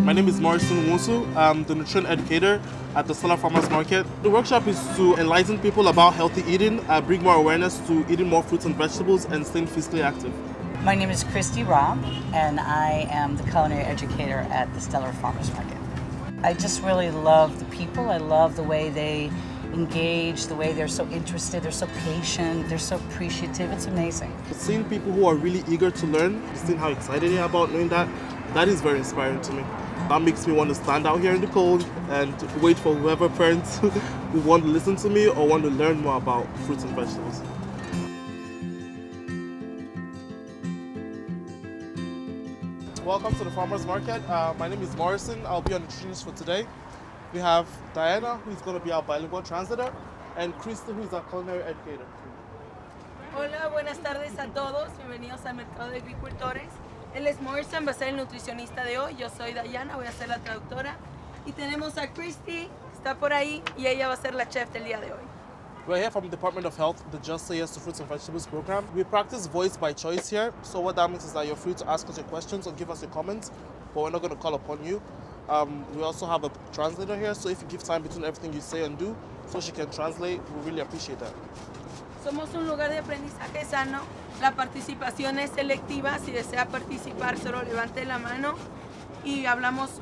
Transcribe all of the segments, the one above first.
My name is Morrison, Nwosu. I'm the nutrition educator at the Stellar Farmers Market. The workshop is to enlighten people about healthy eating, bring more awareness to eating more fruits and vegetables, and staying physically active. My name is Christy, Robb, and I am the culinary educator at the Stellar Farmers Market. I just really love the people. I love the way they engage, the way they're so interested, they're so patient, they're so appreciative. It's amazing. Seeing people who are really eager to learn, seeing how excited they are about knowing that is very inspiring to me. That makes me want to stand out here in the cold and wait for whoever parents who want to listen to me or want to learn more about fruits and vegetables. Welcome to the Farmers Market. My name is Morrison. I'll be your nutritionist for today. We have Diana, who's going to be our bilingual translator, and Christy, who is our culinary educator. Hola, buenas tardes a todos. Bienvenidos al Mercado de Agricultores. Él es Morrison, va a ser el nutricionista de hoy. Yo soy Diana, voy a ser la traductora. Y tenemos a Christy, está por ahí, y ella va a ser la chef del día de hoy. We're here from the Department of Health, the Just Say Yes to Fruits and Vegetables program. We practice voice by choice here. So what that means is that you're free to ask us your questions or give us your comments, but we're not going to call upon you. We also have a translator here, so if you give time between everything you say and do, so she can translate, we really appreciate that. Somos un lugar de aprendizaje sano. La participación es selectiva. Si desea participar, solo levante la mano y hablamos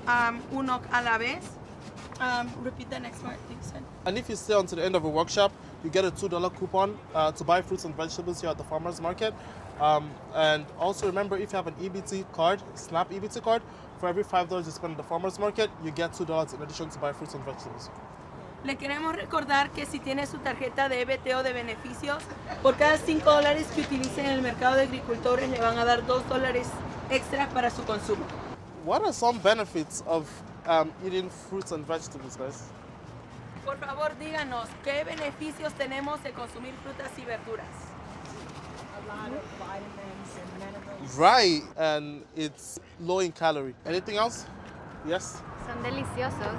uno a la vez. Repeat the next part, please. And if you stay until the end of a workshop, you get a $2 coupon to buy fruits and vegetables here at the Farmers Market. And also remember, if you have an EBT card, SNAP EBT card, for every $5 you spend at the Farmers Market, you get $2 in addition to buy fruits and vegetables. Le queremos recordar que si tiene su tarjeta de EBT o de beneficios, por cada $5 que utilicen en el mercado de agricultores le van a dar $2 extra para su consumo. What are some benefits of eating fruits and vegetables, guys? Por favor, díganos, ¿qué beneficios tenemos de consumir frutas y verduras? A lot of vitamins and minerals. Right, and it's low in calorie. Anything else? Yes? Son deliciosos.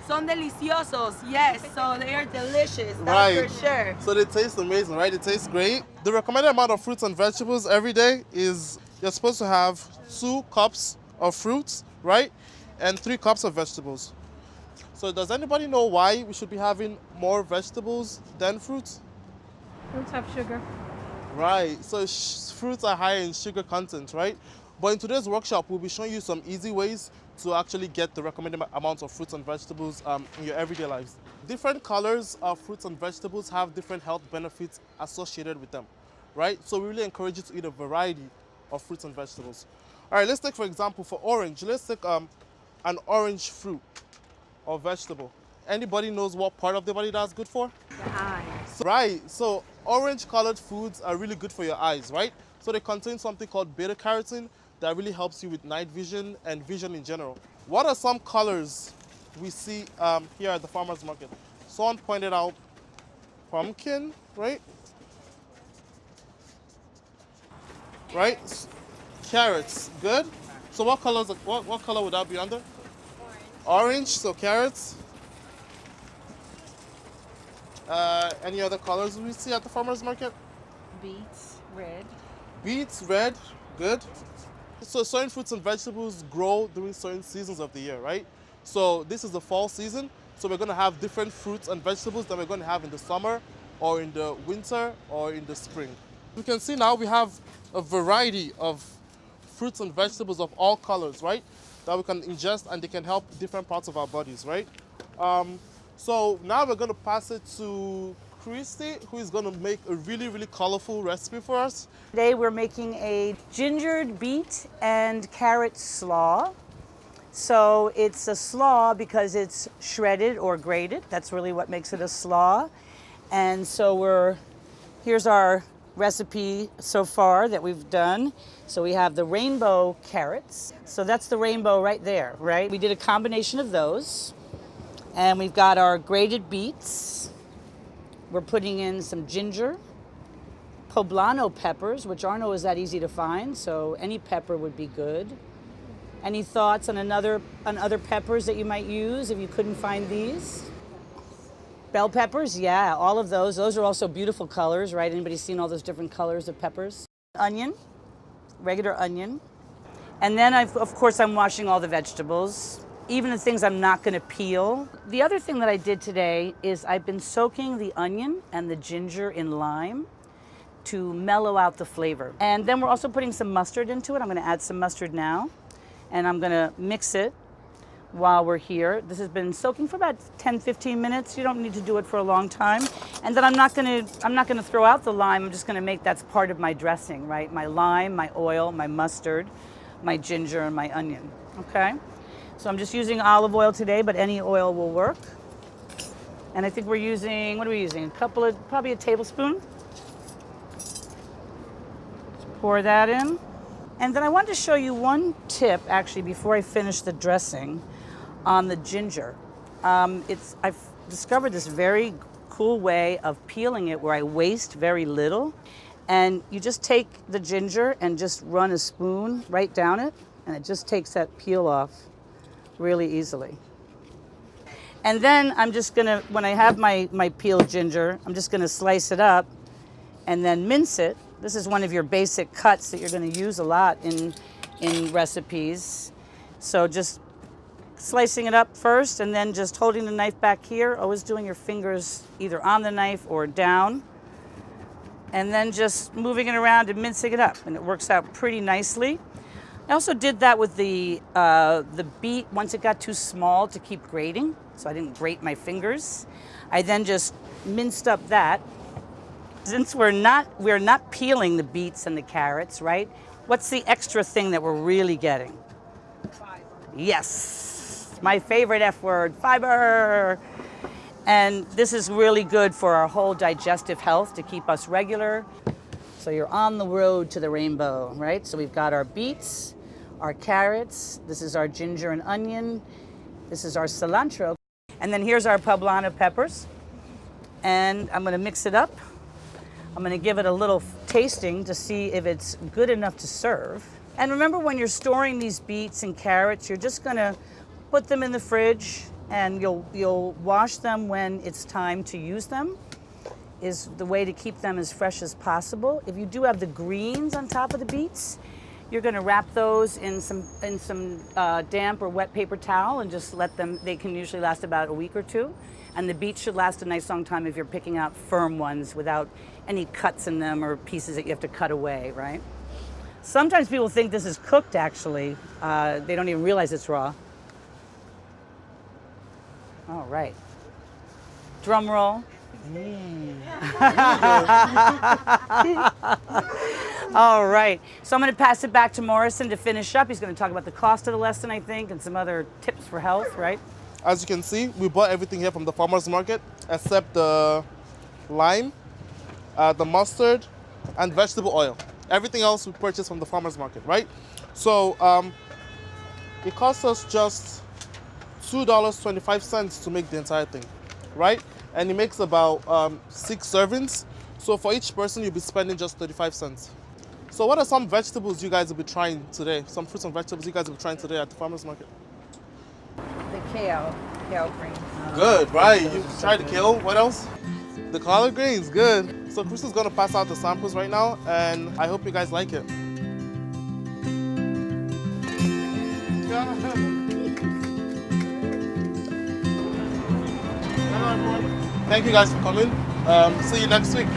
Son deliciosos, yes, so they are delicious, that's Right. for sure. So they taste amazing, right? It tastes great. The recommended amount of fruits and vegetables every day is you're supposed to have 2 cups of fruits, right? And 3 cups of vegetables. So does anybody know why we should be having more vegetables than fruits? Fruits have sugar. Right, so fruits are higher in sugar content, right? But in today's workshop, we'll be showing you some easy ways to actually get the recommended amounts of fruits and vegetables in your everyday lives. Different colors of fruits and vegetables have different health benefits associated with them, right? So we really encourage you to eat a variety of fruits and vegetables. All right, let's take, for example, for orange, let's take an orange fruit or vegetable. Anybody knows what part of the body that's good for? The eyes. Right, so orange colored foods are really good for your eyes, right? So they contain something called beta carotene that really helps you with night vision and vision in general. What are some colors we see here at the Farmers Market? Someone pointed out pumpkin, right? Right? Carrots, good. So what colors? What color would that be under? Orange, so carrots. Any other colors we see at the Farmers Market? Beets, red. Beets, red, good. So certain fruits and vegetables grow during certain seasons of the year, right? So this is the fall season, so we're gonna have different fruits and vegetables that we're gonna have in the summer or in the winter or in the spring. You can see now we have a variety of fruits and vegetables of all colors, right? That we can ingest and they can help different parts of our bodies, right? So now we're gonna pass it to Christy, who is gonna make a really, really colorful recipe for us. Today we're making a gingered beet and carrot slaw. So it's a slaw because it's shredded or grated. That's really what makes it a slaw. And so here's our recipe so far that we've done. So we have the rainbow carrots. So that's the rainbow right there, right? We did a combination of those. And we've got our grated beets. We're putting in some ginger, poblano peppers, which aren't always that easy to find, so any pepper would be good. Any thoughts on other peppers that you might use if you couldn't find these? Bell peppers, yeah, all of those. Those are also beautiful colors, right? Anybody seen all those different colors of peppers? Onion, regular onion. And then, of course, I'm washing all the vegetables. even the things I'm not going to peel. The other thing that I did today is I've been soaking the onion and the ginger in lime to mellow out the flavor. And then we're also putting some mustard into it. I'm going to add some mustard now, and I'm going to mix it while we're here. This has been soaking for about 10-15 minutes. You don't need to do it for a long time. And then I'm not going to throw out the lime. I'm just going to make that's part of my dressing, right? My lime, my oil, my mustard, my ginger, and my onion. Okay? So I'm just using olive oil today, but any oil will work. And I think we're using, what are we using? Probably a tablespoon. Let's pour that in. And then I wanted to show you one tip, actually, before I finish the dressing on the ginger. I've discovered this very cool way of peeling it where I waste very little. And you just take the ginger and just run a spoon right down it, and it just takes that peel off really easily. And then I'm just gonna, when I have my peeled ginger, I'm just gonna slice it up and then mince it. This is one of your basic cuts that you're gonna use a lot in recipes. So just slicing it up first and then just holding the knife back here, always doing your fingers either on the knife or down, and then just moving it around and mincing it up, and it works out pretty nicely. I also did that with the beet once it got too small to keep grating, so I didn't grate my fingers. I then just minced up that. Since we're not peeling the beets and the carrots, right? What's the extra thing that we're really getting? Fiber. Yes, my favorite F word, fiber. And this is really good for our whole digestive health to keep us regular. So you're on the road to the rainbow, right? So we've got our beets, our carrots, this is our ginger and onion, this is our cilantro, and then here's our poblano peppers. And I'm gonna mix it up. I'm gonna give it a little tasting to see if it's good enough to serve. And remember, when you're storing these beets and carrots, you're just gonna put them in the fridge, and you'll wash them when it's time to use them, is the way to keep them as fresh as possible. If you do have the greens on top of the beets, you're gonna wrap those in some damp or wet paper towel and just let them, they can usually last about a week or two. And the beets should last a nice long time if you're picking out firm ones without any cuts in them or pieces that you have to cut away, right? Sometimes people think this is cooked, actually. They don't even realize it's raw. All right. Drum roll. All right. So I'm going to pass it back to Morrison to finish up. He's going to talk about the cost of the lesson, I think, and some other tips for health, right? As you can see, we bought everything here from the farmer's market except the lime, the mustard, and vegetable oil. Everything else we purchased from the farmer's market, right? So it cost us just $2.25 to make the entire thing, right? And it makes about 6 servings. So for each person, you'll be spending just 35 cents. So what are some vegetables you guys will be trying today? Some fruits and vegetables you guys will be trying today at the farmer's market? The kale green. Good, right? You tried the kale. What else? The collard greens, good. So Christy's gonna pass out the samples right now, and I hope you guys like it. Hello, everyone. Thank you guys for coming. See you next week.